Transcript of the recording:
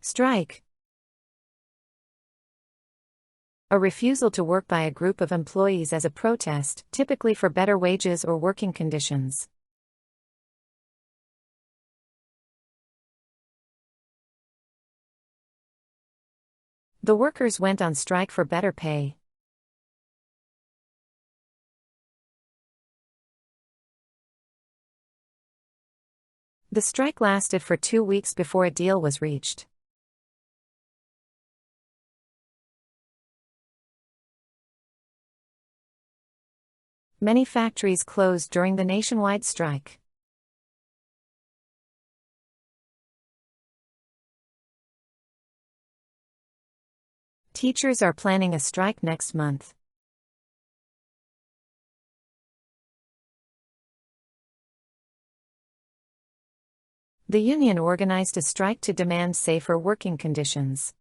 Strike. A refusal to work by a group of employees as a protest, typically for better wages or working conditions. The workers went on strike for better pay. The strike lasted for 2 weeks before a deal was reached. Many factories closed during the nationwide strike. Teachers are planning a strike next month. The union organized a strike to demand safer working conditions.